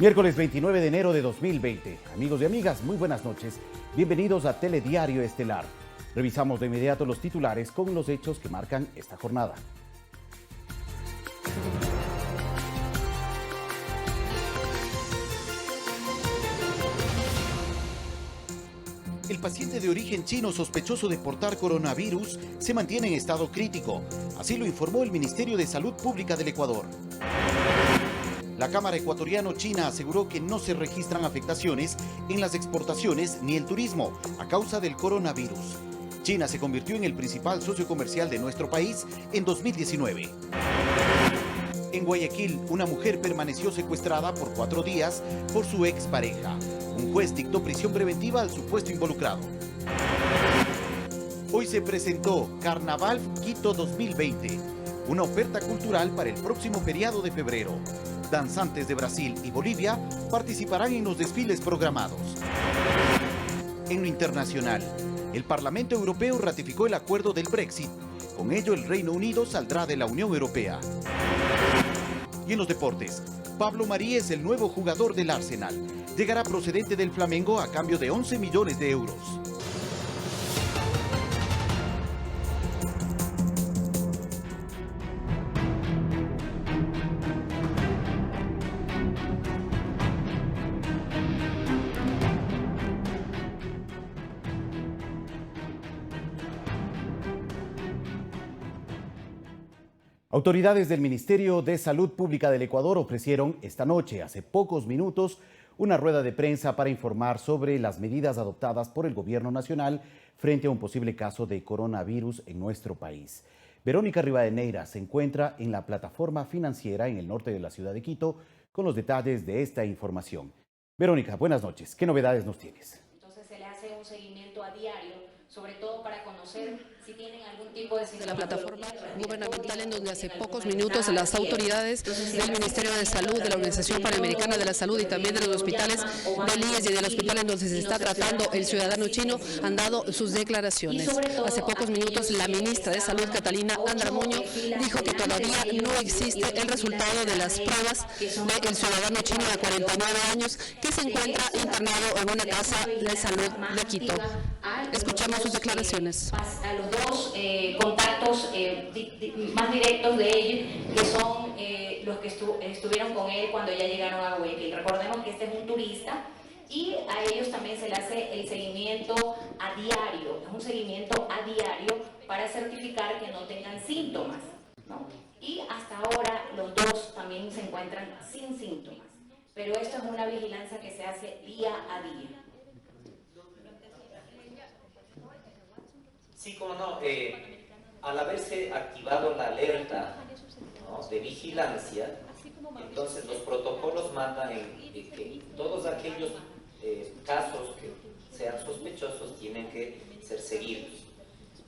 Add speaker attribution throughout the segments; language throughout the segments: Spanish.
Speaker 1: Miércoles 29 de enero de 2020. Amigos y amigas, muy buenas noches. Bienvenidos a Telediario Estelar. Revisamos de inmediato los titulares con los hechos que marcan esta jornada. El paciente de origen chino sospechoso de portar coronavirus se mantiene en estado crítico. Así lo informó el Ministerio de Salud Pública del Ecuador. La Cámara Ecuatoriano-China aseguró que no se registran afectaciones en las exportaciones ni el turismo a causa del coronavirus. China se convirtió en el principal socio comercial de nuestro país en 2019. En Guayaquil, una mujer permaneció secuestrada por 4 días por su expareja. Un juez dictó prisión preventiva al supuesto involucrado. Hoy se presentó Carnaval Quito 2020, una oferta cultural para el próximo feriado de febrero. Danzantes de Brasil y Bolivia participarán en los desfiles programados. En lo internacional, el Parlamento Europeo ratificó el acuerdo del Brexit. Con ello, el Reino Unido saldrá de la Unión Europea. Y en los deportes, Pablo Marí es el nuevo jugador del Arsenal. Llegará procedente del Flamengo a cambio de 11 millones de euros. Autoridades del Ministerio de Salud Pública del Ecuador ofrecieron esta noche, hace pocos minutos, una rueda de prensa para informar sobre las medidas adoptadas por el gobierno nacional frente a un posible caso de coronavirus en nuestro país. Verónica Rivadeneira se encuentra en la plataforma financiera en el norte de la ciudad de Quito con los detalles de esta información. Verónica, buenas noches. ¿Qué novedades nos tienes?
Speaker 2: Entonces se le hace un seguimiento a diario, sobre todo para conocer si tienen algún tipo de
Speaker 3: la plataforma gubernamental en donde hace pocos minutos las autoridades del Ministerio de Salud, de la Organización Panamericana de la Salud y también de los hospitales del IES y del hospital en donde se está tratando el ciudadano chino han dado sus declaraciones. Hace pocos minutos la ministra de Salud, Catalina Andramuño, dijo que todavía no existe el resultado de las pruebas del ciudadano chino de 49 años que se encuentra internado en una casa de salud de Quito. Escuchamos sus declaraciones.
Speaker 2: A los dos contactos más directos de él, que son los que estuvieron con él cuando ya llegaron a Guayaquil. Recordemos que este es un turista y a ellos también se le hace el seguimiento a diario, es un seguimiento a diario para certificar que no tengan síntomas, ¿no? Y hasta ahora los dos también se encuentran sin síntomas, pero esto es una vigilancia que se hace día a día.
Speaker 4: Sí, como no, al haberse activado la alerta, ¿no?, de vigilancia, entonces los protocolos mandan que todos aquellos casos que sean sospechosos tienen que ser seguidos.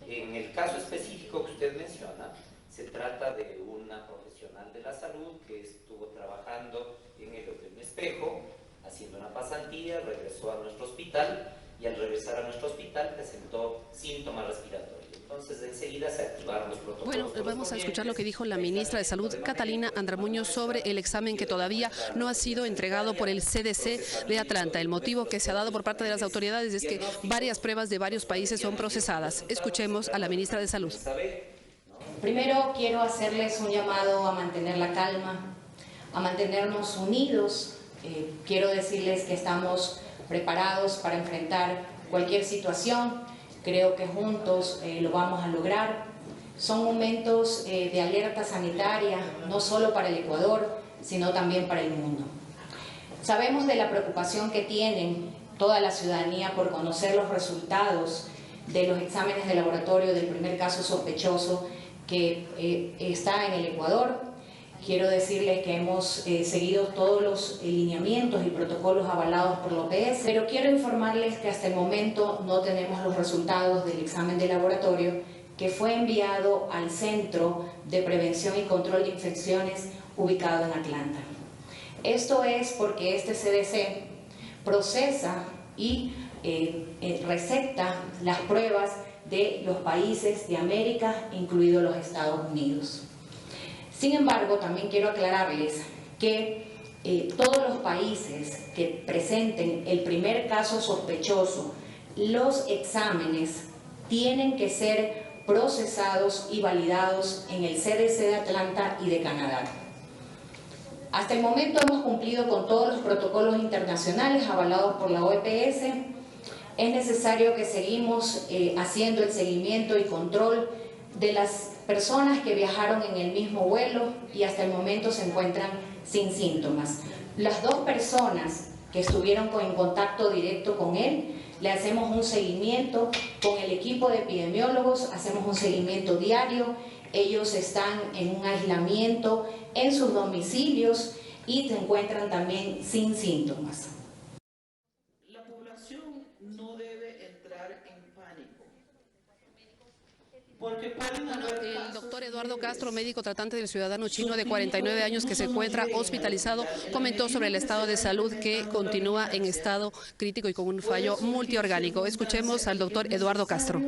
Speaker 4: En el caso específico que usted menciona, se trata de una profesional de la salud que estuvo trabajando en el Hotel Espejo, haciendo una pasantía, regresó a nuestro hospital, y al regresar a nuestro hospital presentó síntomas respiratorios. Entonces enseguida se activaron los protocolos.
Speaker 3: Bueno, vamos a escuchar lo que dijo la ministra de Salud, Catalina Andramuño, sobre el examen que todavía no ha sido entregado por el CDC de Atlanta. El motivo que se ha dado por parte de las autoridades es que varias pruebas de varios países son procesadas. Escuchemos a la ministra de Salud.
Speaker 2: Primero quiero hacerles un llamado a mantener la calma, a mantenernos unidos. Quiero decirles que estamos preparados para enfrentar cualquier situación. Creo que juntos lo vamos a lograr. Son momentos de alerta sanitaria, no solo para el Ecuador, sino también para el mundo. Sabemos de la preocupación que tienen toda la ciudadanía por conocer los resultados de los exámenes de laboratorio del primer caso sospechoso que está en el Ecuador. Quiero decirles que hemos seguido todos los lineamientos y protocolos avalados por la OPS, pero quiero informarles que hasta el momento no tenemos los resultados del examen de laboratorio que fue enviado al Centro de Prevención y Control de Infecciones ubicado en Atlanta. Esto es porque este CDC procesa y receta las pruebas de los países de América, incluidos los Estados Unidos. Sin embargo, también quiero aclararles que todos los países que presenten el primer caso sospechoso, los exámenes tienen que ser procesados y validados en el CDC de Atlanta y de Canadá. Hasta el momento hemos cumplido con todos los protocolos internacionales avalados por la OPS. Es necesario que seguimos haciendo el seguimiento y control de las personas que viajaron en el mismo vuelo y hasta el momento se encuentran sin síntomas. Las 2 personas que estuvieron en contacto directo con él, le hacemos un seguimiento con el equipo de epidemiólogos, hacemos un seguimiento diario. Ellos están en un aislamiento en sus domicilios y se encuentran también sin síntomas.
Speaker 5: La población no debe entrar en pánico, porque pueden haber
Speaker 3: el doctor Eduardo Castro, médico tratante del ciudadano chino de 49 años que se encuentra hospitalizado, comentó sobre el estado de salud que continúa en estado crítico y con un fallo multiorgánico. Escuchemos al doctor Eduardo Castro.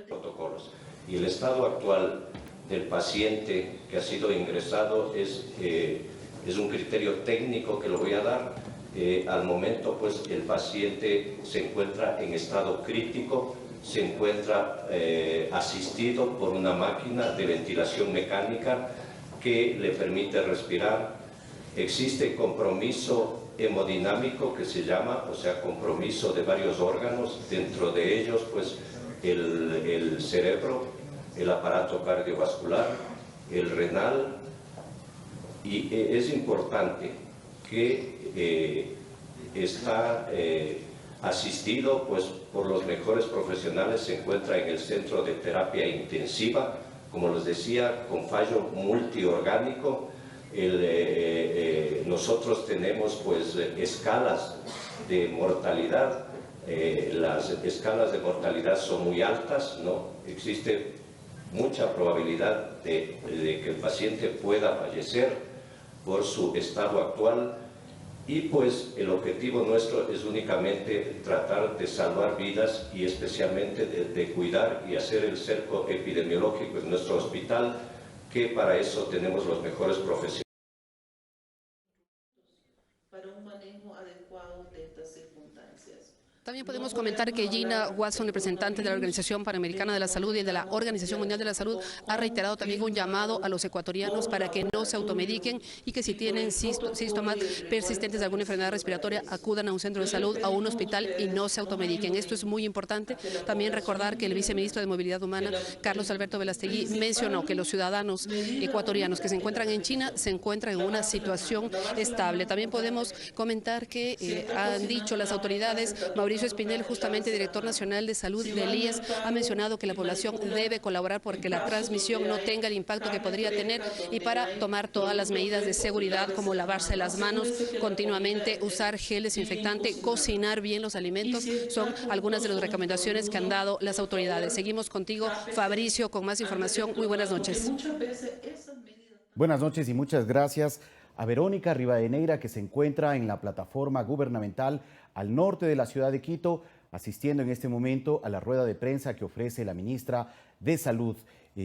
Speaker 6: Protocolos. Y el estado actual del paciente que ha sido ingresado es un criterio técnico que lo voy a dar. Al momento, pues, el paciente se encuentra en estado crítico, se encuentra asistido por una máquina de ventilación mecánica que le permite respirar. Existe compromiso hemodinámico que se llama, o sea, compromiso de varios órganos, dentro de ellos, pues, el cerebro, el aparato cardiovascular, el renal, y es importante que está asistido, pues, por los mejores profesionales. Se encuentra en el centro de terapia intensiva, como les decía, con fallo multiorgánico. Nosotros tenemos, pues, escalas de mortalidad. Las escalas de mortalidad son muy altas, ¿no? Existe mucha probabilidad de que el paciente pueda fallecer por su estado actual, y pues el objetivo nuestro es únicamente tratar de salvar vidas y especialmente de cuidar y hacer el cerco epidemiológico en nuestro hospital, que para eso tenemos los mejores profesionales.
Speaker 5: para un manejo adecuado de estas circunstancias.
Speaker 3: También podemos comentar que Gina Watson, representante de la Organización Panamericana de la Salud y de la Organización Mundial de la Salud, ha reiterado también un llamado a los ecuatorianos para que no se automediquen y que si tienen síntomas persistentes de alguna enfermedad respiratoria acudan a un centro de salud, a un hospital y no se automediquen. Esto es muy importante. También recordar que el viceministro de Movilidad Humana, Carlos Alberto Velastegui, mencionó que los ciudadanos ecuatorianos que se encuentran en China se encuentran en una situación estable. También podemos comentar que han dicho las autoridades, Mauricio Espinel, justamente director nacional de salud del IES, ha mencionado que la población debe colaborar porque la transmisión no tenga el impacto que podría tener y para tomar todas las medidas de seguridad como lavarse las manos continuamente, usar gel desinfectante, cocinar bien los alimentos, son algunas de las recomendaciones que han dado las autoridades. Seguimos contigo, Fabricio, con más información. Muy buenas noches.
Speaker 1: Buenas noches y muchas gracias a Verónica Rivadeneira, que se encuentra en la plataforma gubernamental al norte de la ciudad de Quito, asistiendo en este momento a la rueda de prensa que ofrece la ministra de Salud,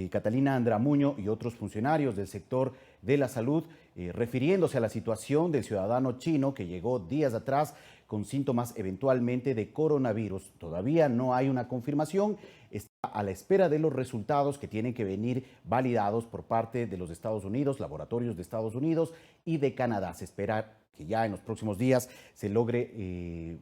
Speaker 1: Catalina Andramuño, y otros funcionarios del sector de la salud, refiriéndose a la situación del ciudadano chino que llegó días atrás con síntomas eventualmente de coronavirus. Todavía no hay una confirmación, está a la espera de los resultados que tienen que venir validados por parte de los Estados Unidos, laboratorios de Estados Unidos y de Canadá. Se espera que ya en los próximos días se logre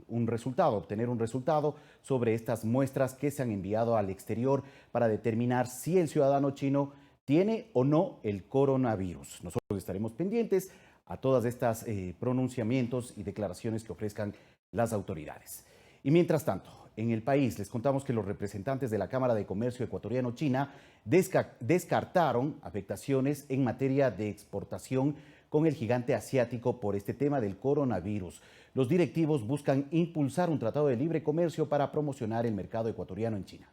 Speaker 1: obtener un resultado sobre estas muestras que se han enviado al exterior para determinar si el ciudadano chino tiene o no el coronavirus. Nosotros estaremos pendientes a todas estas pronunciamientos y declaraciones que ofrezcan las autoridades. Y mientras tanto, en el país les contamos que los representantes de la Cámara de Comercio Ecuatoriano-China descartaron afectaciones en materia de exportación con el gigante asiático por este tema del coronavirus. Los directivos buscan impulsar un tratado de libre comercio para promocionar el mercado ecuatoriano en China.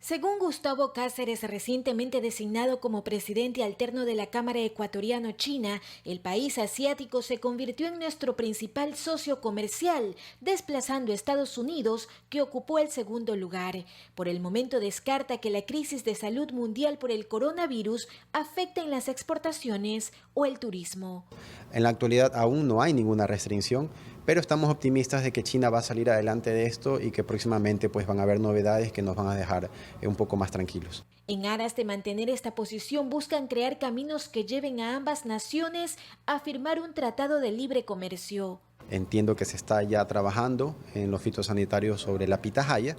Speaker 7: Según Gustavo Cáceres, recientemente designado como presidente alterno de la Cámara Ecuatoriano-China, el país asiático se convirtió en nuestro principal socio comercial, desplazando a Estados Unidos, que ocupó el segundo lugar. Por el momento descarta que la crisis de salud mundial por el coronavirus afecte en las exportaciones o el turismo.
Speaker 8: En la actualidad aún no hay ninguna restricción, pero estamos optimistas de que China va a salir adelante de esto y que próximamente pues van a haber novedades que nos van a dejar un poco más tranquilos.
Speaker 7: En aras de mantener esta posición, buscan crear caminos que lleven a ambas naciones a firmar un tratado de libre comercio.
Speaker 8: Entiendo que se está ya trabajando en los fitosanitarios sobre la pitahaya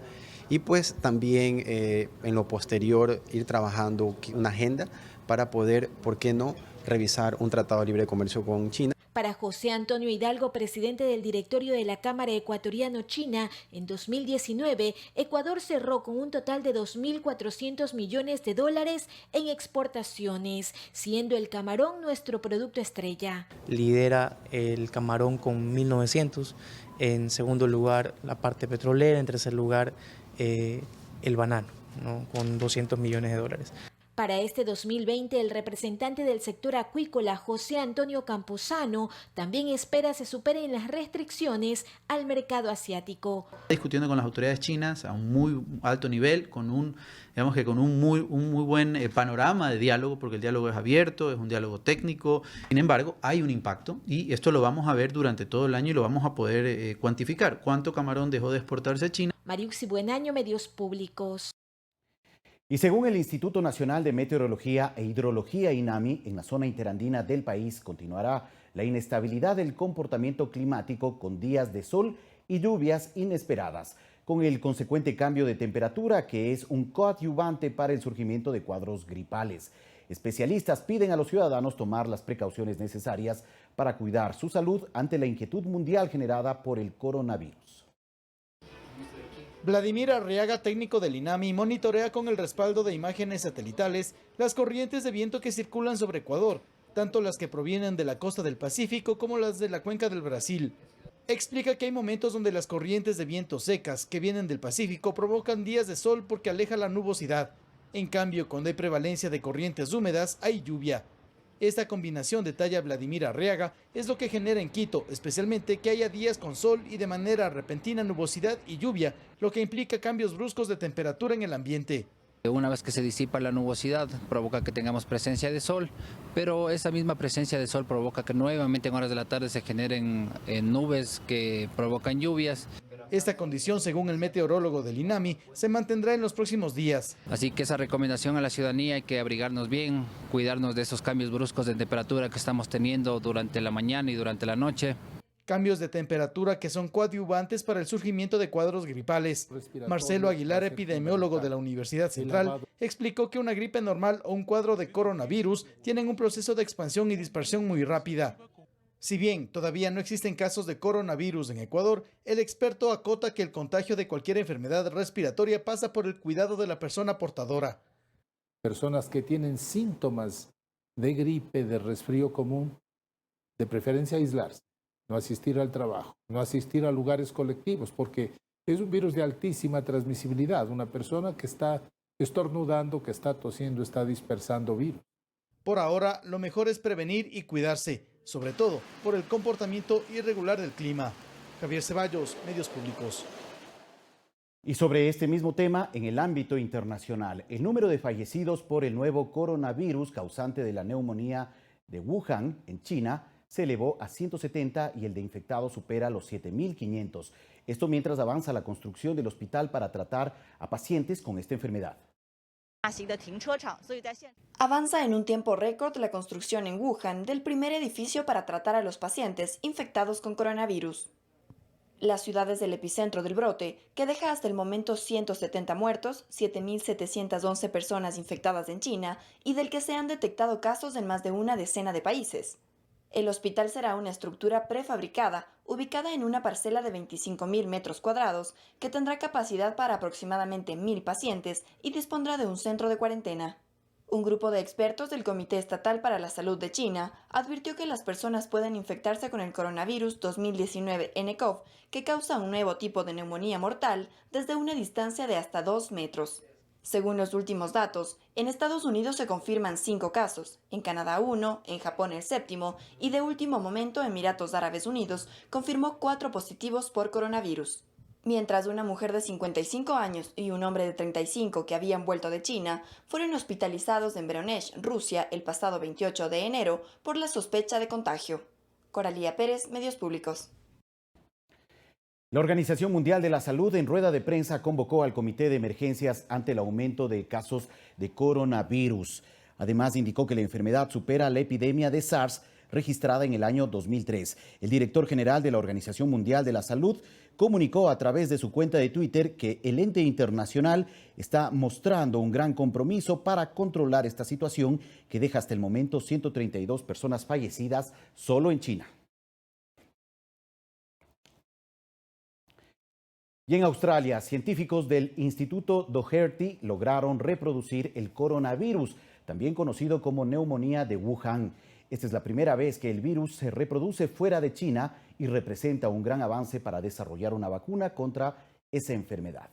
Speaker 8: y pues también en lo posterior ir trabajando una agenda para poder, ¿por qué no?, revisar un tratado de libre comercio con China.
Speaker 7: Para José Antonio Hidalgo, presidente del directorio de la Cámara Ecuatoriano-China, en 2019, Ecuador cerró con un total de 2.400 millones de dólares en exportaciones, siendo el camarón nuestro producto estrella.
Speaker 9: Lidera el camarón con 1.900, en segundo lugar la parte petrolera, en tercer lugar el banano, ¿no?, con 200 millones de dólares.
Speaker 7: Para este 2020, el representante del sector acuícola, José Antonio Campuzano, también espera se superen las restricciones al mercado asiático.
Speaker 10: Discutiendo con las autoridades chinas a un muy alto nivel, con un muy buen panorama de diálogo, porque el diálogo es abierto, es un diálogo técnico. Sin embargo, hay un impacto y esto lo vamos a ver durante todo el año y lo vamos a poder cuantificar. ¿Cuánto camarón dejó de exportarse a China?
Speaker 7: Mariuxi Buenaño, Medios Públicos.
Speaker 1: Y según el Instituto Nacional de Meteorología e Hidrología INAMI, en la zona interandina del país continuará la inestabilidad del comportamiento climático con días de sol y lluvias inesperadas, con el consecuente cambio de temperatura que es un coadyuvante para el surgimiento de cuadros gripales. Especialistas piden a los ciudadanos tomar las precauciones necesarias para cuidar su salud ante la inquietud mundial generada por el coronavirus.
Speaker 11: Vladimir Arriaga, técnico del INAMI, monitorea con el respaldo de imágenes satelitales las corrientes de viento que circulan sobre Ecuador, tanto las que provienen de la costa del Pacífico como las de la cuenca del Brasil. Explica que hay momentos donde las corrientes de viento secas que vienen del Pacífico provocan días de sol porque aleja la nubosidad. En cambio, cuando hay prevalencia de corrientes húmedas, hay lluvia. Esta combinación, detalla Vladimir Arriaga, es lo que genera en Quito, especialmente que haya días con sol y de manera repentina nubosidad y lluvia, lo que implica cambios bruscos de temperatura en el ambiente.
Speaker 12: Una vez que se disipa la nubosidad, provoca que tengamos presencia de sol, pero esa misma presencia de sol provoca que nuevamente en horas de la tarde se generen nubes que provocan lluvias.
Speaker 11: Esta condición, según el meteorólogo del INAMI, se mantendrá en los próximos días.
Speaker 12: Así que esa recomendación a la ciudadanía, hay que abrigarnos bien, cuidarnos de esos cambios bruscos de temperatura que estamos teniendo durante la mañana y durante la noche.
Speaker 11: Cambios de temperatura que son coadyuvantes para el surgimiento de cuadros gripales. Marcelo Aguilar, epidemiólogo de la Universidad Central, explicó que una gripe normal o un cuadro de coronavirus tienen un proceso de expansión y dispersión muy rápida. Si bien todavía no existen casos de coronavirus en Ecuador, el experto acota que el contagio de cualquier enfermedad respiratoria pasa por el cuidado de la persona portadora.
Speaker 13: Personas que tienen síntomas de gripe, de resfrío común, de preferencia aislarse, no asistir al trabajo, no asistir a lugares colectivos, porque es un virus de altísima transmisibilidad. Una persona que está estornudando, que está tosiendo, está dispersando virus.
Speaker 11: Por ahora, lo mejor es prevenir y cuidarse, sobre todo por el comportamiento irregular del clima. Javier Ceballos, Medios Públicos.
Speaker 1: Y sobre este mismo tema, en el ámbito internacional, el número de fallecidos por el nuevo coronavirus causante de la neumonía de Wuhan, en China, se elevó a 170 y el de infectados supera los 7.500. Esto mientras avanza la construcción del hospital para tratar a pacientes con esta enfermedad.
Speaker 14: Avanza en un tiempo récord la construcción en Wuhan del primer edificio para tratar a los pacientes infectados con coronavirus. Las ciudades del epicentro del brote, que deja hasta el momento 170 muertos, 7.711 personas infectadas en China y del que se han detectado casos en más de una decena de países. El hospital será una estructura prefabricada, ubicada en una parcela de 25.000 metros cuadrados, que tendrá capacidad para aproximadamente 1.000 pacientes y dispondrá de un centro de cuarentena. Un grupo de expertos del Comité Estatal para la Salud de China advirtió que las personas pueden infectarse con el coronavirus 2019 nCoV, que causa un nuevo tipo de neumonía mortal desde una distancia de hasta 2 metros. Según los últimos datos, en Estados Unidos se confirman 5 casos, en Canadá 1, en Japón el 7º y de último momento Emiratos Árabes Unidos confirmó 4 positivos por coronavirus. Mientras una mujer de 55 años y un hombre de 35 que habían vuelto de China fueron hospitalizados en Voronezh, Rusia, el pasado 28 de enero por la sospecha de contagio. Coralía Pérez, Medios Públicos.
Speaker 1: La Organización Mundial de la Salud en rueda de prensa convocó al Comité de Emergencias ante el aumento de casos de coronavirus. Además, indicó que la enfermedad supera la epidemia de SARS registrada en el año 2003. El director general de la Organización Mundial de la Salud comunicó a través de su cuenta de Twitter que el ente internacional está mostrando un gran compromiso para controlar esta situación que deja hasta el momento 132 personas fallecidas solo en China. Y en Australia, científicos del Instituto Doherty lograron reproducir el coronavirus, también conocido como neumonía de Wuhan. Esta es la primera vez que el virus se reproduce fuera de China y representa un gran avance para desarrollar una vacuna contra esa enfermedad.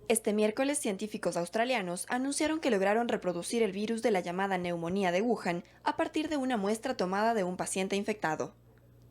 Speaker 14: Este miércoles, científicos australianos anunciaron que lograron reproducir el virus de la llamada neumonía de Wuhan a partir de una muestra tomada de un paciente infectado.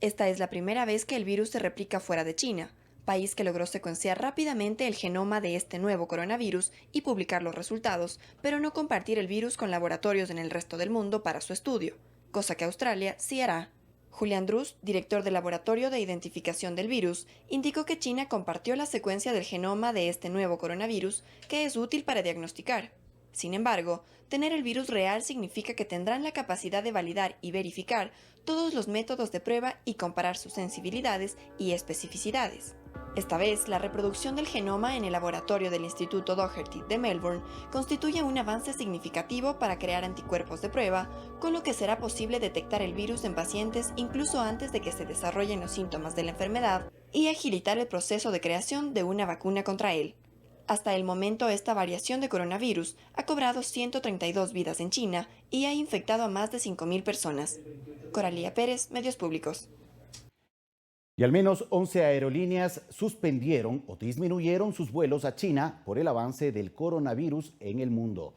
Speaker 14: Esta es la primera vez que el virus se replica fuera de China, país que logró secuenciar rápidamente el genoma de este nuevo coronavirus y publicar los resultados, pero no compartir el virus con laboratorios en el resto del mundo para su estudio, cosa que Australia sí hará. Julian Drus, director del Laboratorio de Identificación del Virus, indicó que China compartió la secuencia del genoma de este nuevo coronavirus, que es útil para diagnosticar. Sin embargo, tener el virus real significa que tendrán la capacidad de validar y verificar todos los métodos de prueba y comparar sus sensibilidades y especificidades. Esta vez, la reproducción del genoma en el laboratorio del Instituto Doherty de Melbourne constituye un avance significativo para crear anticuerpos de prueba, con lo que será posible detectar el virus en pacientes incluso antes de que se desarrollen los síntomas de la enfermedad y agilitar el proceso de creación de una vacuna contra él. Hasta el momento, esta variación de coronavirus ha cobrado 132 vidas en China y ha infectado a más de 5.000 personas. Coralía Pérez, Medios Públicos.
Speaker 1: Y al menos 11 aerolíneas suspendieron o disminuyeron sus vuelos a China por el avance del coronavirus en el mundo.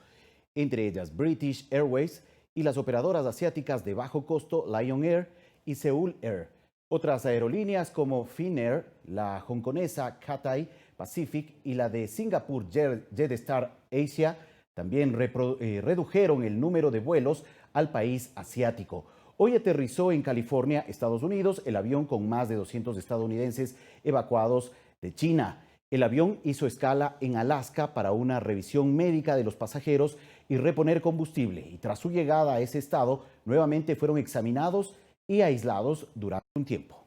Speaker 1: Entre ellas British Airways y las operadoras asiáticas de bajo costo Lion Air y Seoul Air. Otras aerolíneas como Finnair, la hongkonesa Cathay Pacific y la de Singapur Jetstar Asia también redujeron el número de vuelos al país asiático. Hoy aterrizó en California, Estados Unidos, el avión con más de 200 estadounidenses evacuados de China. El avión hizo escala en Alaska para una revisión médica de los pasajeros y reponer combustible. Y tras su llegada a ese estado, nuevamente fueron examinados y aislados durante un tiempo.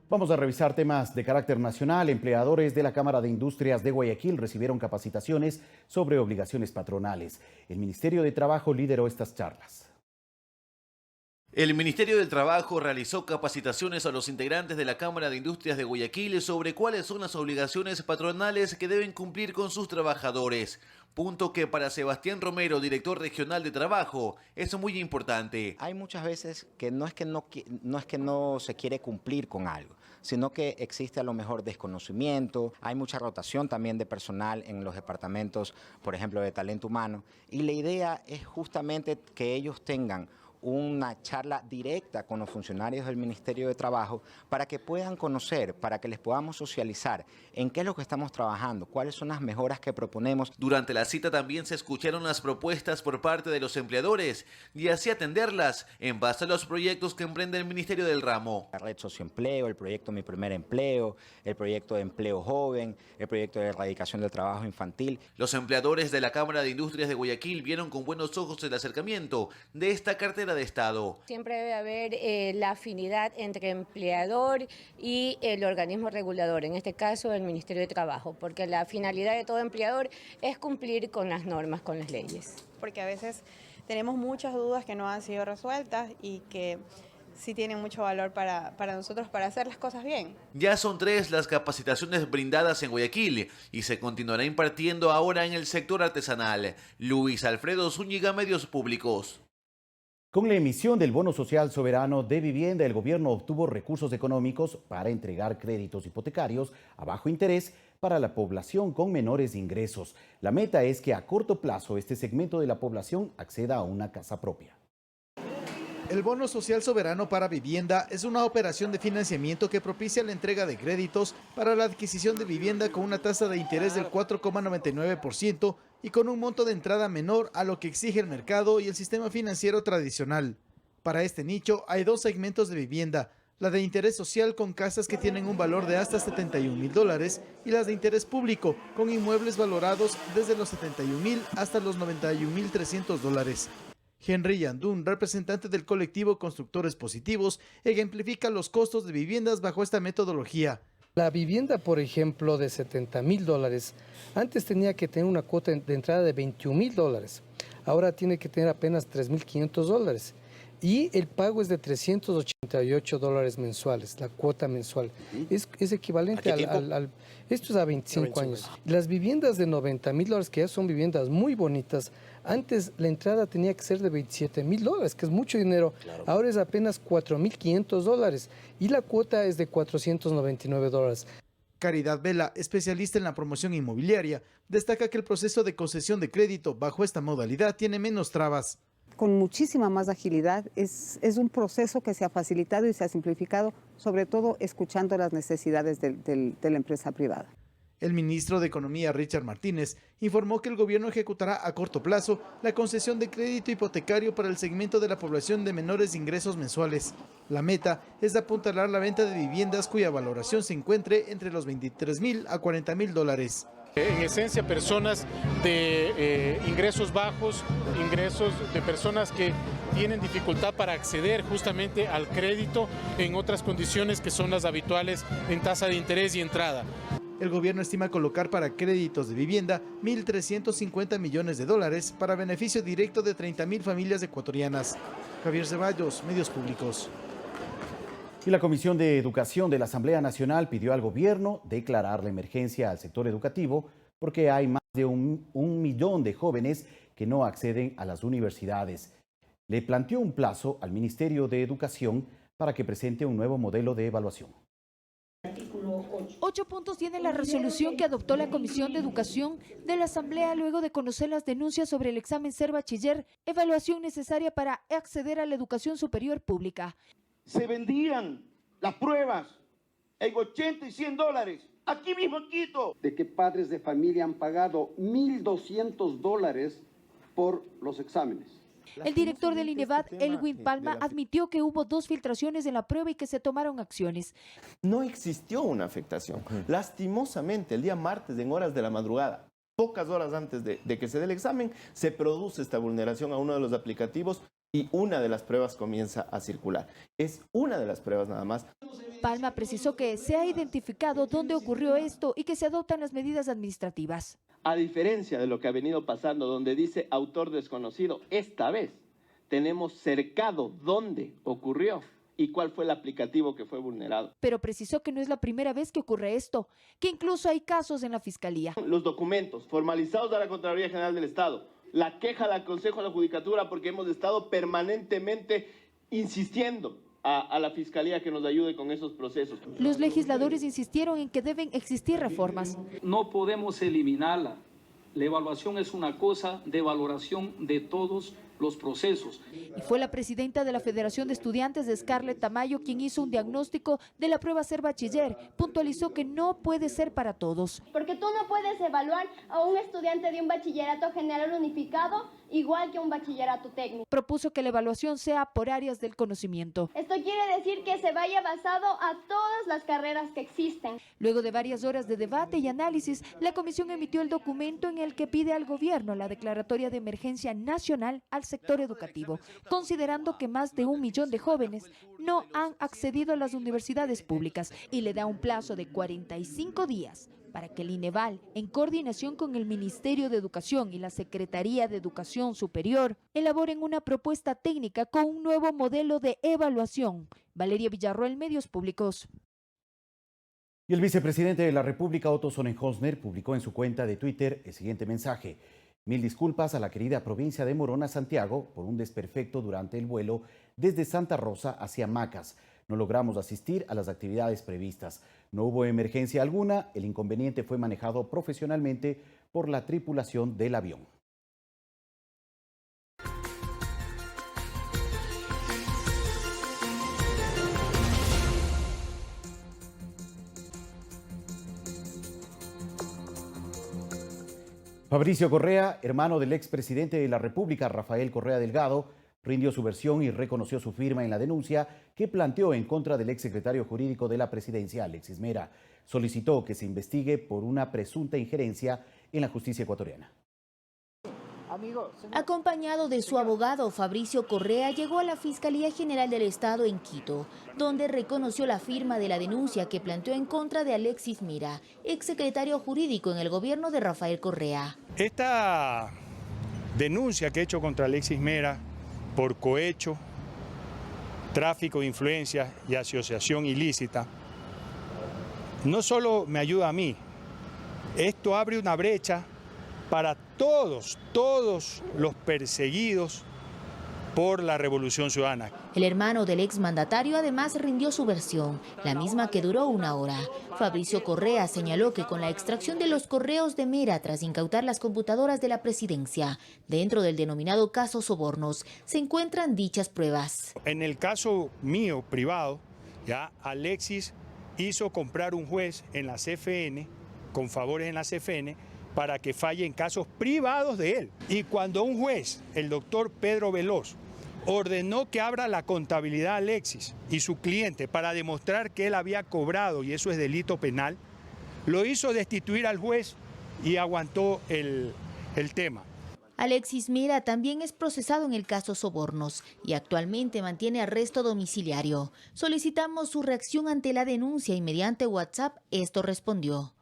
Speaker 1: Vamos a revisar temas de carácter nacional. Empleadores de la Cámara de Industrias de Guayaquil recibieron capacitaciones sobre obligaciones patronales. El Ministerio de Trabajo lideró estas charlas.
Speaker 15: El Ministerio del Trabajo realizó capacitaciones a los integrantes de la Cámara de Industrias de Guayaquil sobre cuáles son las obligaciones patronales que deben cumplir con sus trabajadores. Punto que para Sebastián Romero, director regional de Trabajo, es muy importante.
Speaker 16: Hay muchas veces que no es que no se quiere cumplir con algo, sino que existe a lo mejor desconocimiento, hay mucha rotación también de personal en los departamentos, por ejemplo, de talento humano, y la idea es justamente que ellos tengan una charla directa con los funcionarios del Ministerio de Trabajo para que puedan conocer, para que les podamos socializar en qué es lo que estamos trabajando, cuáles son las mejoras que proponemos.
Speaker 15: Durante la cita también se escucharon las propuestas por parte de los empleadores y así atenderlas en base a los proyectos que emprende el Ministerio del Ramo.
Speaker 16: La red socioempleo, el proyecto Mi Primer Empleo, el proyecto de empleo joven, el proyecto de erradicación del trabajo infantil.
Speaker 15: Los empleadores de la Cámara de Industrias de Guayaquil vieron con buenos ojos el acercamiento de esta cartera de Estado.
Speaker 17: Siempre debe haber la afinidad entre empleador y el organismo regulador, en este caso el Ministerio de Trabajo, porque la finalidad de todo empleador es cumplir con las normas, con las leyes.
Speaker 18: Porque a veces tenemos muchas dudas que no han sido resueltas y que sí tienen mucho valor para nosotros para hacer las cosas bien.
Speaker 15: Ya son 3 las capacitaciones brindadas en Guayaquil y se continuará impartiendo ahora en el sector artesanal. Luis Alfredo Zúñiga, Medios Públicos.
Speaker 1: Con la emisión del Bono Social Soberano de Vivienda, el gobierno obtuvo recursos económicos para entregar créditos hipotecarios a bajo interés para la población con menores ingresos. La meta es que a corto plazo este segmento de la población acceda a una casa propia.
Speaker 11: El Bono Social Soberano para Vivienda es una operación de financiamiento que propicia la entrega de créditos para la adquisición de vivienda con una tasa de interés del 4,99% y con un monto de entrada menor a lo que exige el mercado y el sistema financiero tradicional. Para este nicho hay 2 segmentos de vivienda, la de interés social con casas que tienen un valor de hasta $71,000 y las de interés público con inmuebles valorados desde los $71,000 hasta los $91,300. Henry Yandún, representante del colectivo Constructores Positivos, ejemplifica los costos de viviendas bajo esta metodología.
Speaker 19: La vivienda, por ejemplo, de $70,000, antes tenía que tener una cuota de entrada de $21,000, ahora tiene que tener apenas $3,500 y el pago es de $388 mensuales, la cuota mensual. Es equivalente al esto es a 25 años. Las viviendas de $90,000, que ya son viviendas muy bonitas, antes la entrada tenía que ser de $27,000, que es mucho dinero. Claro. Ahora es apenas $4,500 y la cuota es de $499.
Speaker 11: Caridad Vela, especialista en la promoción inmobiliaria, destaca que el proceso de concesión de crédito bajo esta modalidad tiene menos trabas.
Speaker 20: Con muchísima más agilidad, es un proceso que se ha facilitado y se ha simplificado, sobre todo escuchando las necesidades de la empresa privada.
Speaker 11: El ministro de Economía, Richard Martínez, informó que el gobierno ejecutará a corto plazo la concesión de crédito hipotecario para el segmento de la población de menores ingresos mensuales. La meta es apuntalar la venta de viviendas cuya valoración se encuentre entre los $23,000 a $40,000.
Speaker 21: En esencia, personas de ingresos bajos, ingresos de personas que tienen dificultad para acceder justamente al crédito en otras condiciones que son las habituales en tasa de interés y entrada.
Speaker 11: El gobierno estima colocar para créditos de vivienda $1,350 millones para beneficio directo de 30,000 familias ecuatorianas. Javier Ceballos, Medios Públicos.
Speaker 1: Y la Comisión de Educación de la Asamblea Nacional pidió al gobierno declarar la emergencia al sector educativo porque hay más de un millón de jóvenes que no acceden a las universidades. Le planteó un plazo al Ministerio de Educación para que presente un nuevo modelo de evaluación.
Speaker 22: 8 puntos tiene la resolución que adoptó la Comisión de Educación de la Asamblea luego de conocer las denuncias sobre el examen Ser Bachiller, evaluación necesaria para acceder a la educación superior pública.
Speaker 23: Se vendían las pruebas en $80 y $100, aquí mismo en Quito.
Speaker 24: De que padres de familia han pagado $1,200 por los exámenes.
Speaker 22: El director del INEVAD, Elwin Palma, admitió que hubo 2 filtraciones en la prueba y que se tomaron acciones.
Speaker 25: No existió una afectación. Lastimosamente, el día martes, en horas de la madrugada, pocas horas antes de que se dé el examen, se produce esta vulneración a uno de los aplicativos y una de las pruebas comienza a circular. Es una de las pruebas nada más.
Speaker 22: Palma precisó que se ha identificado dónde ocurrió esto y que se adoptan las medidas administrativas.
Speaker 23: A diferencia de lo que ha venido pasando, donde dice autor desconocido, esta vez tenemos cercado dónde ocurrió y cuál fue el aplicativo que fue vulnerado.
Speaker 22: Pero precisó que no es la primera vez que ocurre esto, que incluso hay casos en la Fiscalía.
Speaker 23: Los documentos formalizados de la Contraloría General del Estado, la queja del Consejo de la Judicatura, porque hemos estado permanentemente insistiendo a la Fiscalía que nos ayude con esos procesos.
Speaker 22: Los legisladores insistieron en que deben existir reformas.
Speaker 26: No podemos eliminarla. La evaluación es una cosa de valoración de todos los procesos.
Speaker 22: Y fue la presidenta de la Federación de Estudiantes, Scarlett Tamayo, quien hizo un diagnóstico de la prueba Ser Bachiller. Puntualizó que no puede ser para todos.
Speaker 27: Porque tú no puedes evaluar a un estudiante de un bachillerato general unificado igual que un bachillerato técnico.
Speaker 22: Propuso que la evaluación sea por áreas del conocimiento.
Speaker 27: Esto quiere decir que se vaya basado a todas las carreras que existen.
Speaker 22: Luego de varias horas de debate y análisis, la comisión emitió el documento en el que pide al gobierno la declaratoria de emergencia nacional al sector educativo, considerando que más de 1 millón de jóvenes no han accedido a las universidades públicas y le da un plazo de 45 días para que el INEVAL, en coordinación con el Ministerio de Educación y la Secretaría de Educación Superior, elaboren una propuesta técnica con un nuevo modelo de evaluación. Valeria Villarroel, Medios Públicos.
Speaker 1: Y el vicepresidente de la República, Otto Sonnenhorstner, publicó en su cuenta de Twitter el siguiente mensaje: 1000 disculpas a la querida provincia de Morona, Santiago, por un desperfecto durante el vuelo desde Santa Rosa hacia Macas. No logramos asistir a las actividades previstas. No hubo emergencia alguna. El inconveniente fue manejado profesionalmente por la tripulación del avión. Fabricio Correa, hermano del expresidente de la República, Rafael Correa Delgado, rindió su versión y reconoció su firma en la denuncia que planteó en contra del exsecretario jurídico de la presidencia, Alexis Mera. Solicitó que se investigue por una presunta injerencia en la justicia ecuatoriana.
Speaker 2: Acompañado de su abogado, Fabricio Correa llegó a la Fiscalía General del Estado en Quito, donde reconoció la firma de la denuncia que planteó en contra de Alexis Mera, exsecretario jurídico en el gobierno de Rafael Correa.
Speaker 3: Esta denuncia que he hecho contra Alexis Mera por cohecho, tráfico de influencias y asociación ilícita, no solo me ayuda a mí, esto abre una brecha para todos los perseguidos por la Revolución Ciudadana.
Speaker 2: El hermano del exmandatario además rindió su versión, la misma que duró 1 hora. Fabricio Correa señaló que con la extracción de los correos de Mera tras incautar las computadoras de la presidencia, dentro del denominado caso Sobornos, se encuentran dichas pruebas.
Speaker 3: En el caso mío, privado, ya Alexis hizo comprar un juez en la CFN, con favores en la CFN, para que falle en casos privados de él. Y cuando un juez, el doctor Pedro Veloz, ordenó que abra la contabilidad a Alexis y su cliente para demostrar que él había cobrado, y eso es delito penal, lo hizo destituir al juez y aguantó el tema.
Speaker 2: Alexis Mera también es procesado en el caso Sobornos y actualmente mantiene arresto domiciliario. Solicitamos su reacción ante la denuncia y mediante WhatsApp esto respondió.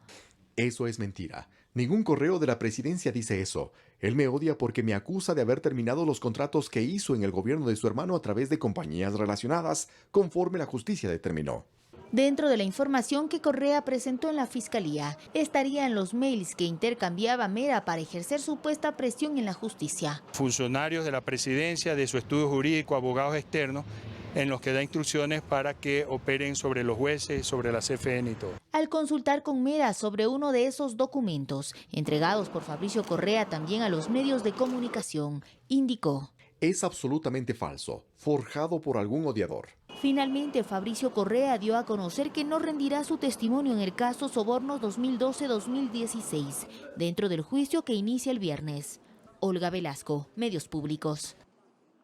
Speaker 4: Eso es mentira. Ningún correo de la presidencia dice eso. Él me odia porque me acusa de haber terminado los contratos que hizo en el gobierno de su hermano a través de compañías relacionadas, conforme la justicia determinó.
Speaker 2: Dentro de la información que Correa presentó en la Fiscalía, estarían los mails que intercambiaba Mera para ejercer supuesta presión en la justicia.
Speaker 3: Funcionarios de la presidencia, de su estudio jurídico, abogados externos, en los que da instrucciones para que operen sobre los jueces, sobre la CFN y todo.
Speaker 2: Al consultar con Mera sobre uno de esos documentos, entregados por Fabricio Correa también a los medios de comunicación, indicó:
Speaker 4: Es absolutamente falso, forjado por algún odiador.
Speaker 2: Finalmente, Fabricio Correa dio a conocer que no rendirá su testimonio en el caso Sobornos 2012-2016, dentro del juicio que inicia el viernes. Olga Velasco, Medios Públicos.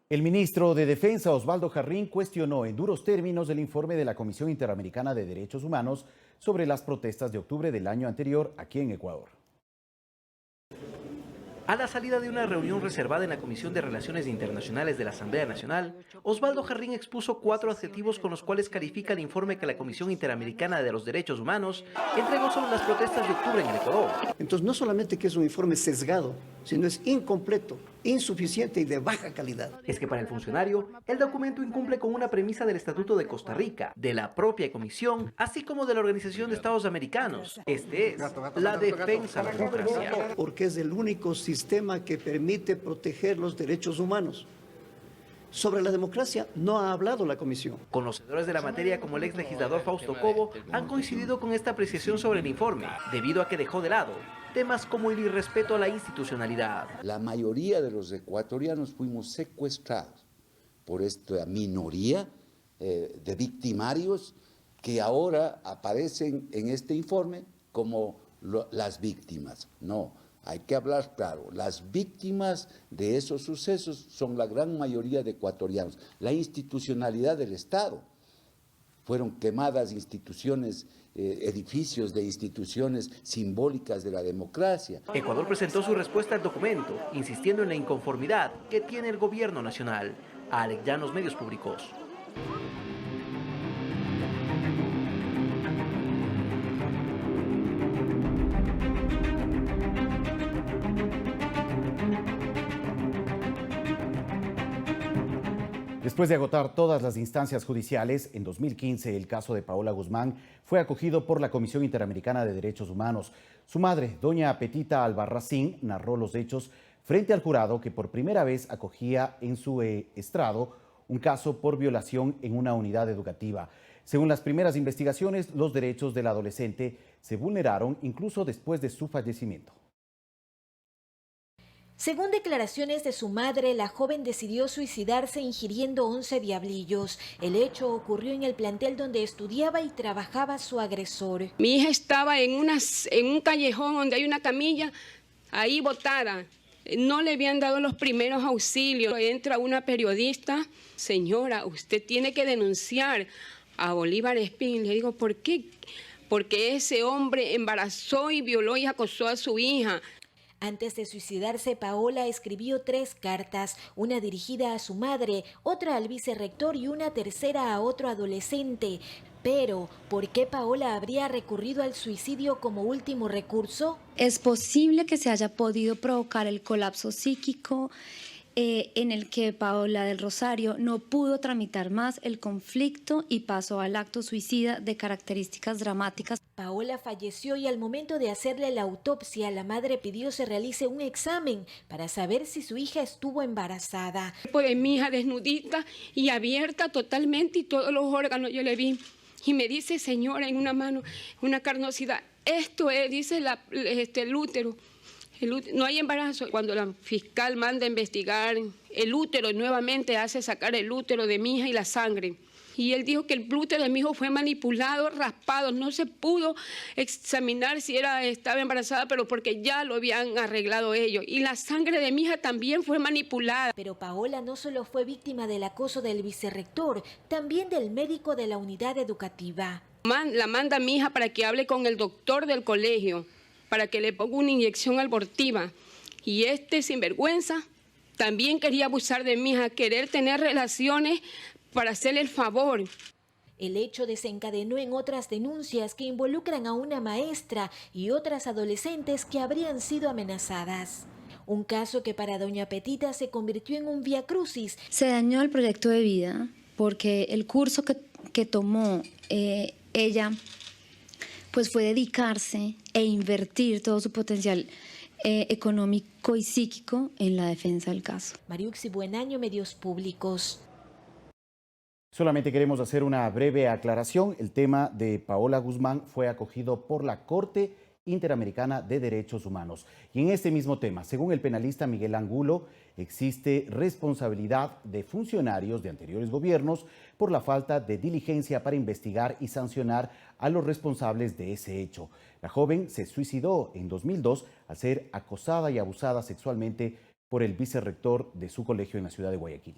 Speaker 1: El ministro de Defensa, Osvaldo Jarrín, cuestionó en duros términos el informe de la Comisión Interamericana de Derechos Humanos sobre las protestas de octubre del año anterior aquí en Ecuador.
Speaker 5: A la salida de una reunión reservada en la Comisión de Relaciones Internacionales de la Asamblea Nacional, Osvaldo Jarrín expuso 4 adjetivos con los cuales califica el informe que la Comisión Interamericana de los Derechos Humanos entregó sobre las protestas de octubre en el Ecuador.
Speaker 6: Entonces, no solamente que es un informe sesgado, sino es incompleto, insuficiente y de baja calidad.
Speaker 5: Es que para el funcionario, el documento incumple con una premisa del Estatuto de Costa Rica, de la propia Comisión, así como de la Organización de Estados Americanos. Este es la defensa de la democracia.
Speaker 6: Porque es el único sistema que permite proteger los derechos humanos. Sobre la democracia no ha hablado la Comisión.
Speaker 5: Conocedores de la materia como el ex legislador Fausto Cobo han coincidido con esta apreciación sobre el informe, debido a que dejó de lado temas como el irrespeto a la institucionalidad.
Speaker 8: La mayoría de los ecuatorianos fuimos secuestrados por esta minoría de victimarios que ahora aparecen en este informe como las víctimas. No, hay que hablar claro, las víctimas de esos sucesos son la gran mayoría de ecuatorianos. La institucionalidad del Estado. Fueron quemadas instituciones, edificios de instituciones simbólicas de la democracia.
Speaker 5: Ecuador presentó su respuesta al documento, insistiendo en la inconformidad que tiene el gobierno nacional. Alex Llanos, Medios Públicos.
Speaker 1: Después de agotar todas las instancias judiciales, en 2015 el caso de Paola Guzmán fue acogido por la Comisión Interamericana de Derechos Humanos. Su madre, doña Petita Albarracín, narró los hechos frente al jurado que por primera vez acogía en su estrado un caso por violación en una unidad educativa. Según las primeras investigaciones, los derechos del adolescente se vulneraron incluso después de su fallecimiento.
Speaker 7: Según declaraciones de su madre, la joven decidió suicidarse ingiriendo 11 diablillos. El hecho ocurrió en el plantel donde estudiaba y trabajaba su agresor.
Speaker 9: Mi hija estaba en un callejón donde hay una camilla, ahí botada. No le habían dado los primeros auxilios. Entra una periodista: señora, usted tiene que denunciar a Bolívar Espín. Le digo, ¿por qué? Porque ese hombre embarazó y violó y acosó a su hija.
Speaker 7: Antes de suicidarse, Paola escribió 3 cartas, una dirigida a su madre, otra al vicerrector y una tercera a otro adolescente. Pero, ¿por qué Paola habría recurrido al suicidio como último recurso?
Speaker 10: Es posible que se haya podido provocar el colapso psíquico en el que Paola del Rosario no pudo tramitar más el conflicto y pasó al acto suicida de características dramáticas.
Speaker 7: Paola falleció y al momento de hacerle la autopsia, la madre pidió se realice un examen para saber si su hija estuvo embarazada.
Speaker 9: Pues mi hija desnudita y abierta totalmente y todos los órganos yo le vi. Y me dice, señora, en una mano, una carnosidad, esto es, dice el útero. No hay embarazo. Cuando la fiscal manda a investigar el útero, nuevamente hace sacar el útero de mi hija y la sangre. Y él dijo que el útero de mi hijo fue manipulado, raspado. No se pudo examinar si estaba embarazada, pero porque ya lo habían arreglado ellos. Y la sangre de mi hija también fue manipulada.
Speaker 7: Pero Paola no solo fue víctima del acoso del vicerrector, también del médico de la unidad educativa.
Speaker 9: La manda a mi hija para que hable con el doctor del colegio, para que le ponga una inyección abortiva. Y sinvergüenza también quería abusar de mi hija, querer tener relaciones para hacerle el favor.
Speaker 7: El hecho desencadenó en otras denuncias que involucran a una maestra y otras adolescentes que habrían sido amenazadas. Un caso que para doña Petita se convirtió en un viacrucis.
Speaker 10: Se dañó el proyecto de vida porque el curso que tomó ella pues fue dedicarse e invertir todo su potencial económico y psíquico en la defensa del caso.
Speaker 7: Mariuxi Buenaño, Medios Públicos.
Speaker 1: Solamente queremos hacer una breve aclaración. El tema de Paola Guzmán fue acogido por la Corte Interamericana de Derechos Humanos. Y en este mismo tema, según el penalista Miguel Angulo, existe responsabilidad de funcionarios de anteriores gobiernos por la falta de diligencia para investigar y sancionar a los responsables de ese hecho. La joven se suicidó en 2002 al ser acosada y abusada sexualmente por el vicerrector de su colegio en la ciudad de Guayaquil.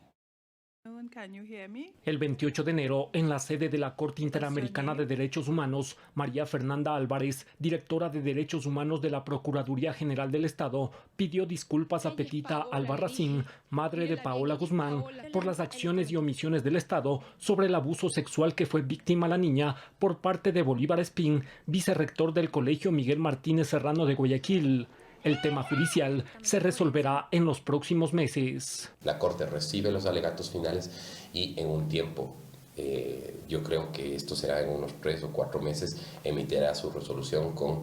Speaker 12: El 28 de enero, en la sede de la Corte Interamericana de Derechos Humanos, María Fernanda Álvarez, directora de Derechos Humanos de la Procuraduría General del Estado, pidió disculpas a Petita Albarracín, madre de Paola Guzmán, por las acciones y omisiones del Estado sobre el abuso sexual que fue víctima la niña por parte de Bolívar Espín, vicerrector del Colegio Miguel Martínez Serrano de Guayaquil. El tema judicial se resolverá en los próximos meses.
Speaker 13: La Corte recibe los alegatos finales y en un tiempo, yo creo que esto será en unos 3 o 4 meses, emitirá su resolución con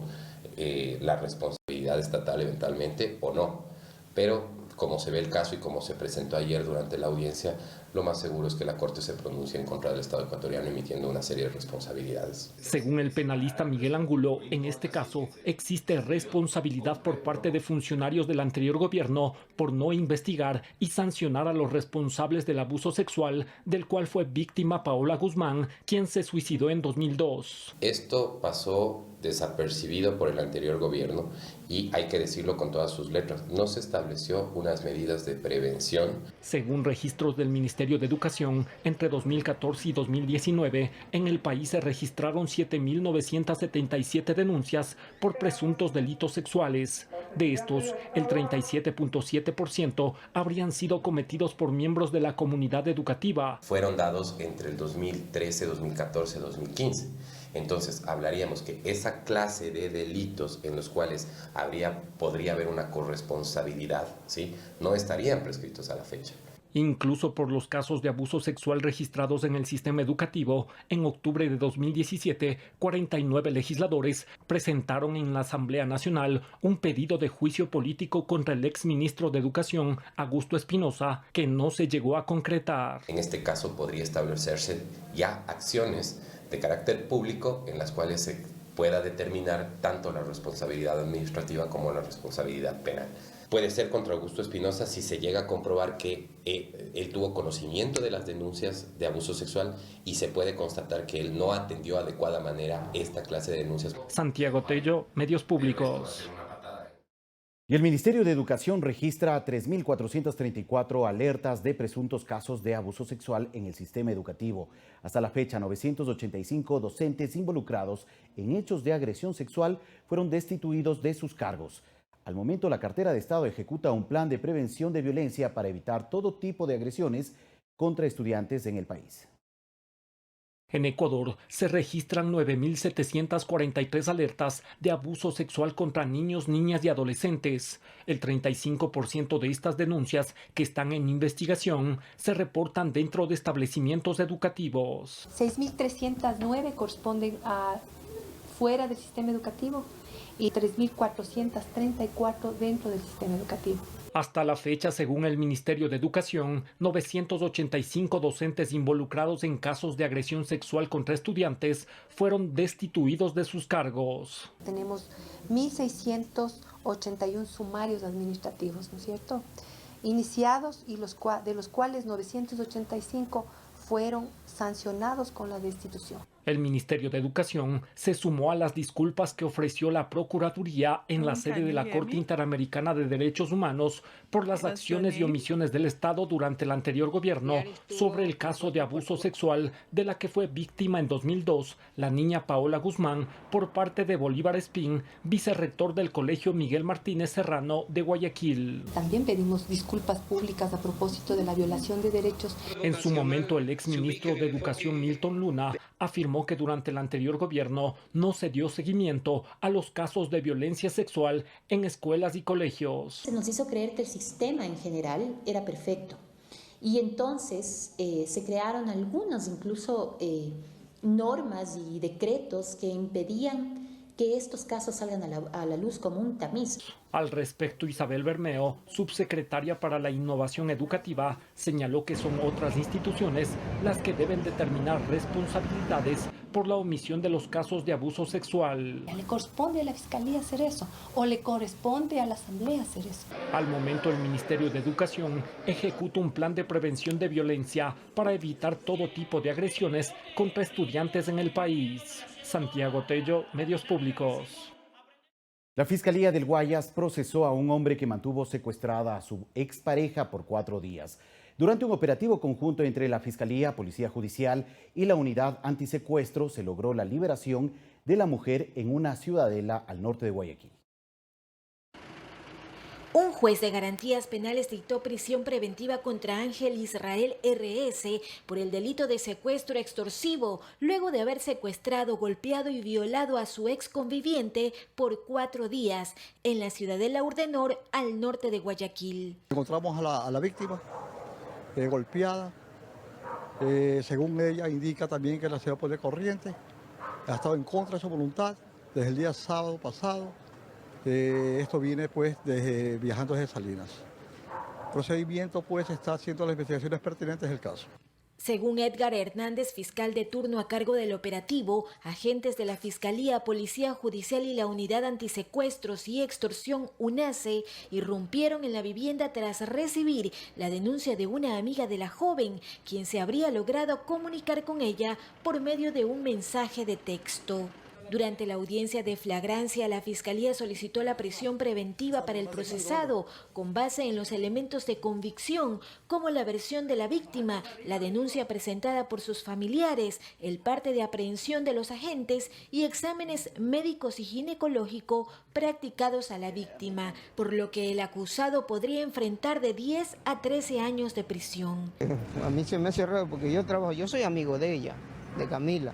Speaker 13: la responsabilidad estatal eventualmente o no. Pero como se ve el caso y como se presentó ayer durante la audiencia, lo más seguro es que la Corte se pronuncie en contra del Estado ecuatoriano emitiendo una serie de responsabilidades.
Speaker 12: Según el penalista Miguel Angulo, en este caso existe responsabilidad por parte de funcionarios del anterior gobierno por no investigar y sancionar a los responsables del abuso sexual del cual fue víctima Paola Guzmán, quien se suicidó en 2002.
Speaker 13: Esto pasó desapercibido por el anterior gobierno y hay que decirlo con todas sus letras. No se estableció unas medidas de prevención.
Speaker 12: Según registros del Ministerio de Educación, entre 2014 y 2019, en el país se registraron 7.977 denuncias por presuntos delitos sexuales. De estos, el 37.7% habrían sido cometidos por miembros de la comunidad educativa.
Speaker 13: Fueron dados entre el 2013, 2014, 2015. Entonces, hablaríamos que esa clase de delitos en los cuales podría haber una corresponsabilidad, ¿sí?, no estarían prescritos a la fecha.
Speaker 12: Incluso por los casos de abuso sexual registrados en el sistema educativo, en octubre de 2017, 49 legisladores presentaron en la Asamblea Nacional un pedido de juicio político contra el exministro de Educación, Augusto Espinosa, que no se llegó a concretar.
Speaker 13: En este caso podría establecerse ya acciones de carácter público en las cuales se pueda determinar tanto la responsabilidad administrativa como la responsabilidad penal. Puede ser contra Augusto Espinosa si se llega a comprobar que él tuvo conocimiento de las denuncias de abuso sexual y se puede constatar que él no atendió de adecuada manera esta clase de denuncias.
Speaker 12: Santiago Tello, Medios Públicos.
Speaker 14: Y el Ministerio de Educación registra 3.434 alertas de presuntos casos de abuso sexual en el sistema educativo. Hasta la fecha, 985 docentes involucrados en hechos de agresión sexual fueron destituidos de sus cargos. Al momento, la cartera de Estado ejecuta un plan de prevención de violencia para evitar todo tipo de agresiones contra estudiantes en el país.
Speaker 12: En Ecuador se registran 9.743 alertas de abuso sexual contra niños, niñas y adolescentes. El 35% de estas denuncias, que están en investigación, se reportan dentro de establecimientos educativos.
Speaker 15: 6.309 corresponden a fuera del sistema educativo y 3.434 dentro del sistema educativo.
Speaker 12: Hasta la fecha, según el Ministerio de Educación, 985 docentes involucrados en casos de agresión sexual contra estudiantes fueron destituidos de sus cargos.
Speaker 15: Tenemos 1.681 sumarios administrativos, ¿no es cierto?, iniciados y de los cuales 985 fueron sancionados con la destitución.
Speaker 12: El Ministerio de Educación se sumó a las disculpas que ofreció la Procuraduría en la sede de la Corte Interamericana de Derechos Humanos por las acciones y omisiones del Estado durante el anterior gobierno sobre el caso de abuso sexual de la que fue víctima en 2002 la niña Paola Guzmán por parte de Bolívar Espín, vicerrector del Colegio Miguel Martínez Serrano de Guayaquil.
Speaker 15: También pedimos disculpas públicas a propósito de la violación de derechos.
Speaker 12: En su momento, el exministro de Educación Milton Luna afirmó que durante el anterior gobierno no se dio seguimiento a los casos de violencia sexual en escuelas y colegios.
Speaker 16: Se nos hizo creer que el sistema en general era perfecto y entonces se crearon algunas incluso normas y decretos que impedían que estos casos salgan a la luz como un tamiz.
Speaker 12: Al respecto, Isabel Bermeo, subsecretaria para la Innovación Educativa, señaló que son otras instituciones las que deben determinar responsabilidades por la omisión de los casos de abuso sexual.
Speaker 15: ¿Le corresponde a la Fiscalía hacer eso o le corresponde a la Asamblea hacer eso?
Speaker 12: Al momento, el Ministerio de Educación ejecuta un plan de prevención de violencia para evitar todo tipo de agresiones contra estudiantes en el país. Santiago Tello, Medios Públicos.
Speaker 14: La Fiscalía del Guayas procesó a un hombre que mantuvo secuestrada a su expareja por 4 días. Durante un operativo conjunto entre la Fiscalía, Policía Judicial y la Unidad Antisecuestro se logró la liberación de la mujer en una ciudadela al norte de Guayaquil.
Speaker 7: Un juez de garantías penales dictó prisión preventiva contra Ángel Israel R.S. por el delito de secuestro extorsivo, luego de haber secuestrado, golpeado y violado a su ex conviviente por 4 días en la ciudadela Urdenor, al norte de Guayaquil.
Speaker 17: Encontramos a la víctima golpeada. Según ella, indica también que la ciudad por corriente ha estado en contra de su voluntad desde el día sábado pasado. Esto viene pues viajando desde Salinas. El procedimiento pues está haciendo las investigaciones pertinentes del caso.
Speaker 7: Según Edgar Hernández, fiscal de turno a cargo del operativo, agentes de la Fiscalía, Policía Judicial y la Unidad Antisecuestros y Extorsión UNACE irrumpieron en la vivienda tras recibir la denuncia de una amiga de la joven, quien se habría logrado comunicar con ella por medio de un mensaje de texto. Durante la audiencia de flagrancia, la Fiscalía solicitó la prisión preventiva para el procesado con base en los elementos de convicción, como la versión de la víctima, la denuncia presentada por sus familiares, el parte de aprehensión de los agentes y exámenes médicos y ginecológicos practicados a la víctima, por lo que el acusado podría enfrentar de 10 a 13 años de prisión.
Speaker 18: A mí se me hace raro porque yo soy amigo de ella, de Camila.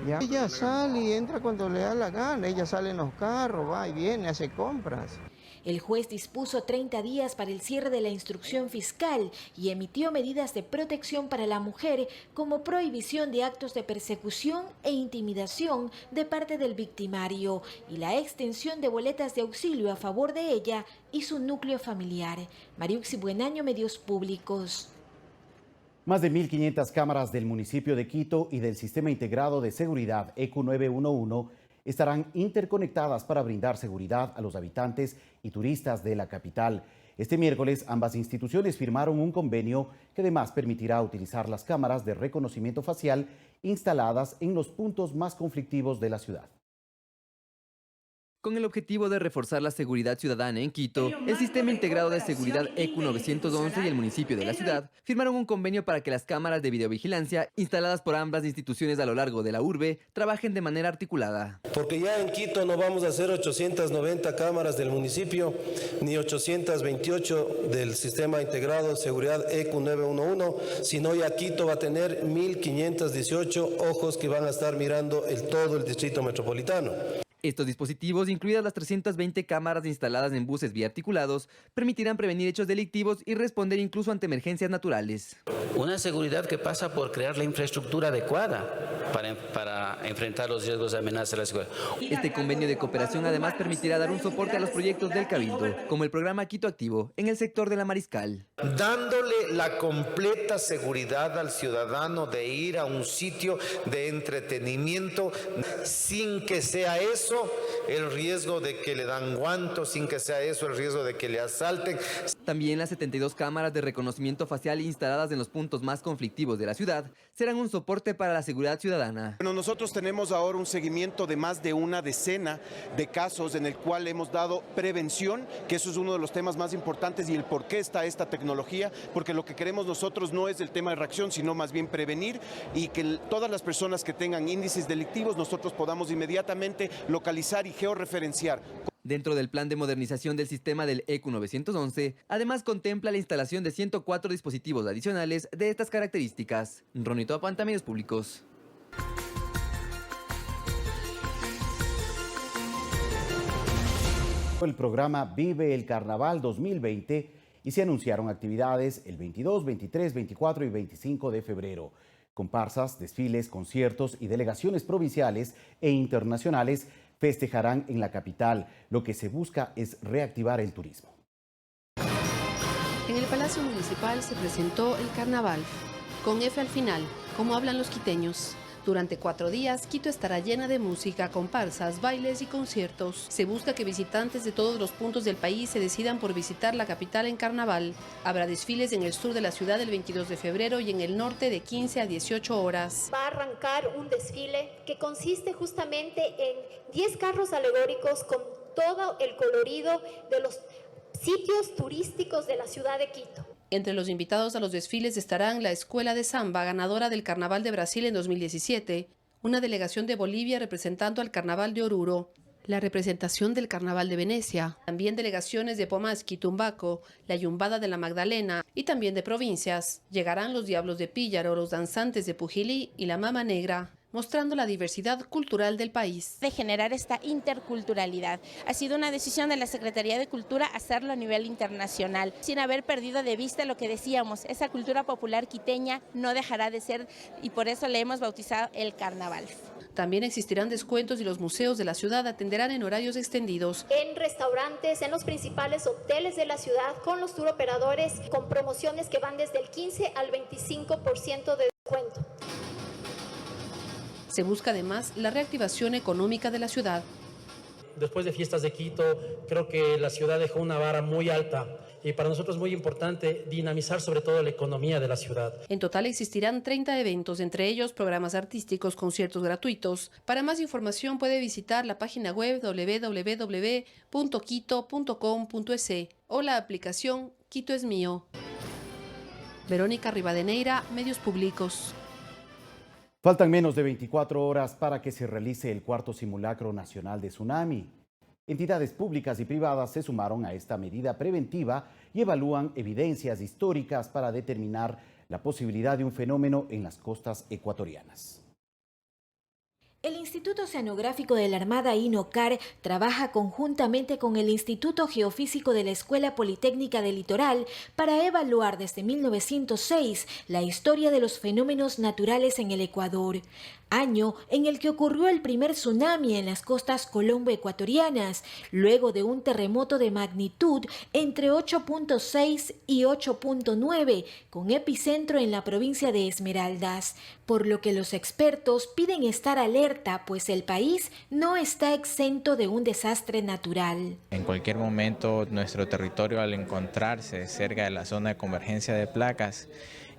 Speaker 11: ¿ya? Ella sale y entra cuando le da la gana, ella sale en los carros, va y viene, hace compras.
Speaker 7: El juez dispuso 30 días para el cierre de la instrucción fiscal y emitió medidas de protección para la mujer como prohibición de actos de persecución e intimidación de parte del victimario y la extensión de boletas de auxilio a favor de ella y su núcleo familiar. Mariuxi Buenaño, Medios Públicos.
Speaker 14: Más de 1.500 cámaras del municipio de Quito y del Sistema Integrado de Seguridad ECU 911 estarán interconectadas para brindar seguridad a los habitantes y turistas de la capital. Este miércoles, ambas instituciones firmaron un convenio que además permitirá utilizar las cámaras de reconocimiento facial instaladas en los puntos más conflictivos de la ciudad.
Speaker 18: Con el objetivo de reforzar la seguridad ciudadana en Quito, el Sistema Integrado de Seguridad ECU 911 y el municipio de la ciudad firmaron un convenio para que las cámaras de videovigilancia instaladas por ambas instituciones a lo largo de la urbe trabajen de manera articulada.
Speaker 19: Porque ya en Quito no vamos a hacer 890 cámaras del municipio ni 828 del Sistema Integrado de Seguridad ECU 911, sino ya Quito va a tener 1.518 ojos que van a estar mirando todo el distrito metropolitano.
Speaker 18: Estos dispositivos, incluidas las 320 cámaras instaladas en buses biarticulados, permitirán prevenir hechos delictivos y responder incluso ante emergencias naturales.
Speaker 20: Una seguridad que pasa por crear la infraestructura adecuada para enfrentar los riesgos de amenaza a la seguridad.
Speaker 18: Este convenio de cooperación además permitirá dar un soporte a los proyectos del Cabildo, como el programa Quito Activo, en el sector de la Mariscal.
Speaker 21: Dándole la completa seguridad al ciudadano de ir a un sitio de entretenimiento sin que sea eso el riesgo de que le dan guantos, sin que sea eso el riesgo de que le asalten.
Speaker 18: También las 72 cámaras de reconocimiento facial instaladas en los puntos más conflictivos de la ciudad serán un soporte para la seguridad ciudadana.
Speaker 24: Bueno, nosotros tenemos ahora un seguimiento de más de una decena de casos en el cual hemos dado prevención, que eso es uno de los temas más importantes y el por qué está esta tecnología, porque lo que queremos nosotros no es el tema de reacción, sino más bien prevenir y que todas las personas que tengan índices delictivos nosotros podamos inmediatamente localizar y georreferenciar.
Speaker 18: Dentro del plan de modernización del sistema del ECU 911, además contempla la instalación de 104 dispositivos adicionales de estas características. Ronito Apanta, Medios Públicos.
Speaker 14: El programa Vive el Carnaval 2020 y se anunciaron actividades el 22, 23, 24 y 25 de febrero. Comparsas, desfiles, conciertos y delegaciones provinciales e internacionales festejarán en la capital. Lo que se busca es reactivar el turismo.
Speaker 25: En el Palacio Municipal se presentó el Carnaval, con F al final, como hablan los quiteños. Durante 4 días, Quito estará llena de música, comparsas, bailes y conciertos. Se busca que visitantes de todos los puntos del país se decidan por visitar la capital en Carnaval. Habrá desfiles en el sur de la ciudad el 22 de febrero y en el norte de 15 a 18 horas.
Speaker 28: Va a arrancar un desfile que consiste justamente en 10 carros alegóricos con todo el colorido de los sitios turísticos de la ciudad de Quito.
Speaker 25: Entre los invitados a los desfiles estarán la Escuela de Samba, ganadora del Carnaval de Brasil en 2017, una delegación de Bolivia representando al Carnaval de Oruro, la representación del Carnaval de Venecia, también delegaciones de Pomasqui, Tumbaco, la Yumbada de la Magdalena y también de provincias. Llegarán los Diablos de Píllaro, los danzantes de Pujilí y la Mama Negra, mostrando la diversidad cultural del país.
Speaker 29: De generar esta interculturalidad. Ha sido una decisión de la Secretaría de Cultura hacerlo a nivel internacional, sin haber perdido de vista lo que decíamos, esa cultura popular quiteña no dejará de ser y por eso le hemos bautizado el Carnaval.
Speaker 25: También existirán descuentos y los museos de la ciudad atenderán en horarios extendidos.
Speaker 28: En restaurantes, en los principales hoteles de la ciudad, con los turoperadores, con promociones que van desde el 15 al 25% de descuento.
Speaker 25: Se busca además la reactivación económica de la ciudad.
Speaker 30: Después de Fiestas de Quito, creo que la ciudad dejó una vara muy alta y para nosotros es muy importante dinamizar sobre todo la economía de la ciudad.
Speaker 25: En total existirán 30 eventos, entre ellos programas artísticos, conciertos gratuitos. Para más información puede visitar la página web www.quito.com.es o la aplicación Quito es mío. Verónica Rivadeneira, Medios Públicos.
Speaker 14: Faltan menos de 24 horas para que se realice el cuarto simulacro nacional de tsunami. Entidades públicas y privadas se sumaron a esta medida preventiva y evalúan evidencias históricas para determinar la posibilidad de un fenómeno en las costas ecuatorianas.
Speaker 7: El Instituto Oceanográfico de la Armada INOCAR trabaja conjuntamente con el Instituto Geofísico de la Escuela Politécnica del Litoral para evaluar desde 1906 la historia de los fenómenos naturales en el Ecuador, año en el que ocurrió el primer tsunami en las costas colombo-ecuatorianas, luego de un terremoto de magnitud entre 8.6 y 8.9, con epicentro en la provincia de Esmeraldas, por lo que los expertos piden estar alerta, pues el país no está exento de un desastre natural.
Speaker 2: En cualquier momento nuestro territorio, al encontrarse cerca de la zona de convergencia de placas,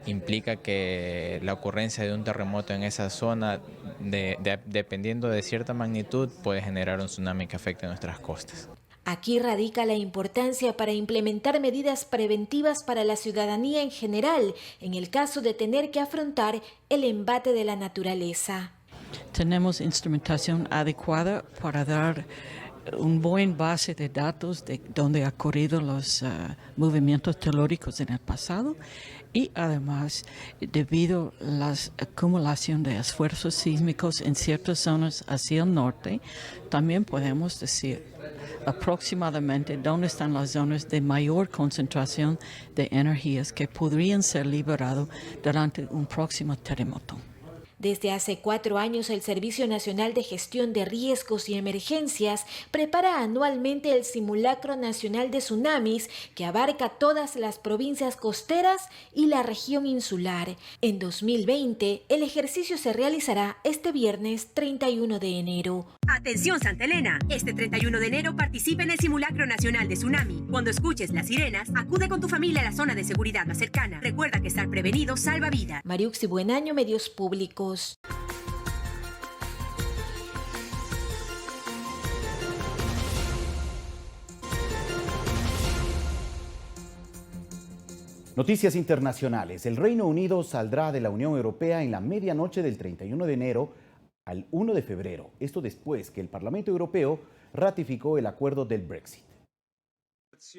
Speaker 2: implica que la ocurrencia de un terremoto en esa zona, dependiendo de cierta magnitud, puede generar un tsunami que afecte nuestras costas.
Speaker 7: Aquí radica la importancia para implementar medidas preventivas para la ciudadanía en general, en el caso de tener que afrontar el embate de la naturaleza.
Speaker 3: Tenemos instrumentación adecuada para dar un buen base de datos de dónde han ocurrido los movimientos telúricos en el pasado y además, debido a la acumulación de esfuerzos sísmicos en ciertas zonas hacia el norte, también podemos decir aproximadamente dónde están las zonas de mayor concentración de energías que podrían ser liberadas durante un próximo terremoto.
Speaker 7: Desde hace 4 años, el Servicio Nacional de Gestión de Riesgos y Emergencias prepara anualmente el Simulacro Nacional de Tsunamis, que abarca todas las provincias costeras y la región insular. En 2020, el ejercicio se realizará este viernes 31 de enero.
Speaker 4: Atención Santa Elena, este 31 de enero participa en el Simulacro Nacional de Tsunami. Cuando escuches las sirenas, acude con tu familia a la zona de seguridad más cercana. Recuerda que estar prevenido salva vida.
Speaker 7: Mariuxi Buenaño, Medios Públicos.
Speaker 14: Noticias internacionales. El Reino Unido saldrá de la Unión Europea en la medianoche del 31 de enero al 1 de febrero. Esto después que el Parlamento Europeo ratificó el acuerdo del Brexit.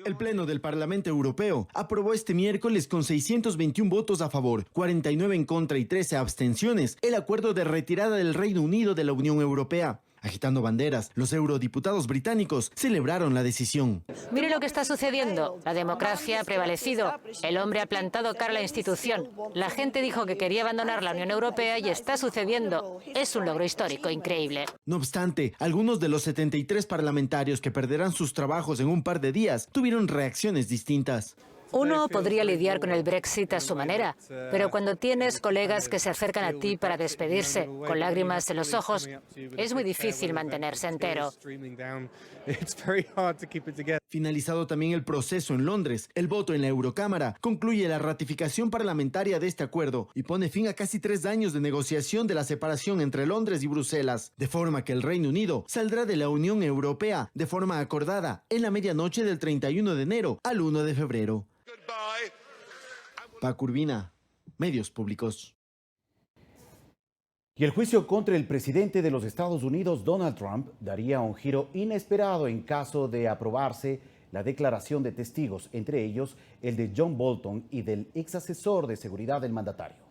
Speaker 5: El Pleno del Parlamento Europeo aprobó este miércoles con 621 votos a favor, 49 en contra y 13 abstenciones el acuerdo de retirada del Reino Unido de la Unión Europea. Agitando banderas, los eurodiputados británicos celebraron la decisión.
Speaker 6: Mire lo que está sucediendo. La democracia ha prevalecido. El hombre ha plantado cara a la institución. La gente dijo que quería abandonar la Unión Europea y está sucediendo. Es un logro histórico increíble.
Speaker 5: No obstante, algunos de los 73 parlamentarios que perderán sus trabajos en un par de días tuvieron reacciones distintas.
Speaker 6: Uno podría lidiar con el Brexit a su manera, pero cuando tienes colegas que se acercan a ti para despedirse, con lágrimas en los ojos, es muy difícil mantenerse entero.
Speaker 5: Finalizado también el proceso en Londres, el voto en la Eurocámara concluye la ratificación parlamentaria de este acuerdo y pone fin a casi 3 años de negociación de la separación entre Londres y Bruselas, de forma que el Reino Unido saldrá de la Unión Europea de forma acordada en la medianoche del 31 de enero al 1 de febrero. Paco Urbina, Medios Públicos.
Speaker 14: Y el juicio contra el presidente de los Estados Unidos, Donald Trump, daría un giro inesperado en caso de aprobarse la declaración de testigos, entre ellos el de John Bolton y del ex asesor de seguridad del mandatario.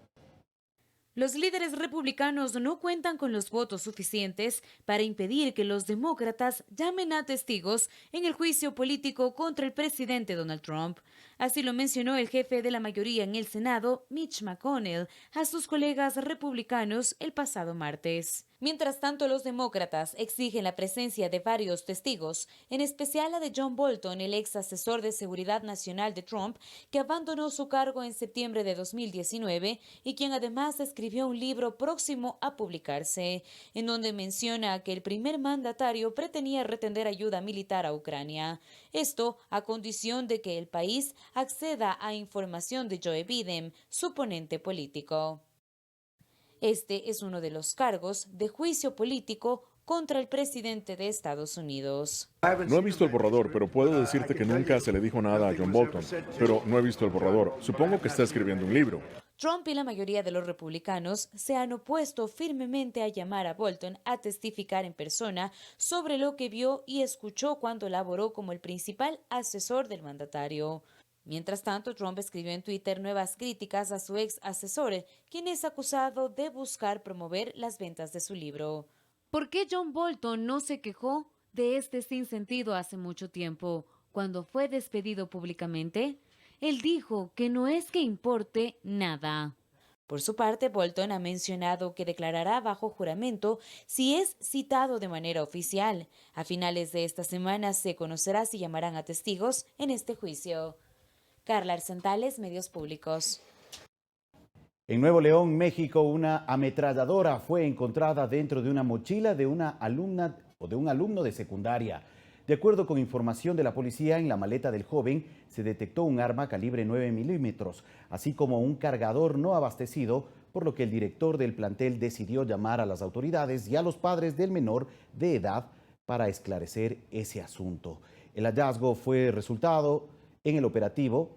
Speaker 8: Los líderes republicanos no cuentan con los votos suficientes para impedir que los demócratas llamen a testigos en el juicio político contra el presidente Donald Trump. Así lo mencionó el jefe de la mayoría en el Senado, Mitch McConnell, a sus colegas republicanos el pasado martes. Mientras tanto, los demócratas exigen la presencia de varios testigos, en especial la de John Bolton, el ex asesor de seguridad nacional de Trump, que abandonó su cargo en septiembre de 2019 y quien además escribió un libro próximo a publicarse, en donde menciona que el primer mandatario pretendía retender ayuda militar a Ucrania. Esto a condición de que el país acceda a información de Joe Biden, su oponente político. Este es uno de los cargos de juicio político contra el presidente de Estados Unidos.
Speaker 22: No he visto el borrador, pero puedo decirte que nunca se le dijo nada a John Bolton. Pero no he visto el borrador. Supongo que está escribiendo un libro.
Speaker 8: Trump y la mayoría de los republicanos se han opuesto firmemente a llamar a Bolton a testificar en persona sobre lo que vio y escuchó cuando laboró como el principal asesor del mandatario. Mientras tanto, Trump escribió en Twitter nuevas críticas a su ex asesor, quien es acusado de buscar promover las ventas de su libro. ¿Por qué John Bolton no se quejó de este sinsentido hace mucho tiempo, cuando fue despedido públicamente? Él dijo que no es que importe nada.
Speaker 1: Por su parte, Bolton ha mencionado que declarará bajo juramento si es citado de manera oficial. A finales de esta semana se conocerá si llamarán a testigos en este juicio. Carla Arzentales, Medios Públicos.
Speaker 14: En Nuevo León, México, una ametralladora fue encontrada dentro de una mochila de una alumna o de un alumno de secundaria. De acuerdo con información de la policía, en la maleta del joven se detectó un arma calibre 9 milímetros, así como un cargador no abastecido, por lo que el director del plantel decidió llamar a las autoridades y a los padres del menor de edad para esclarecer ese asunto. El hallazgo fue resultado en el operativo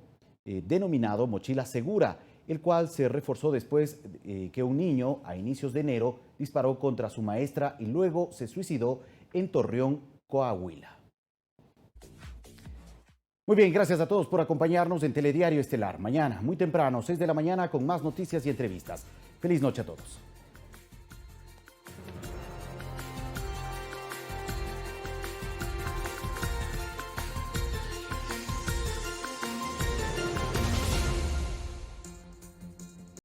Speaker 14: denominado Mochila Segura, el cual se reforzó después que un niño a inicios de enero disparó contra su maestra y luego se suicidó en Torreón, Coahuila. Muy bien, gracias a todos por acompañarnos en Telediario Estelar. Mañana, muy temprano, 6 de la mañana, con más noticias y entrevistas. Feliz noche a todos.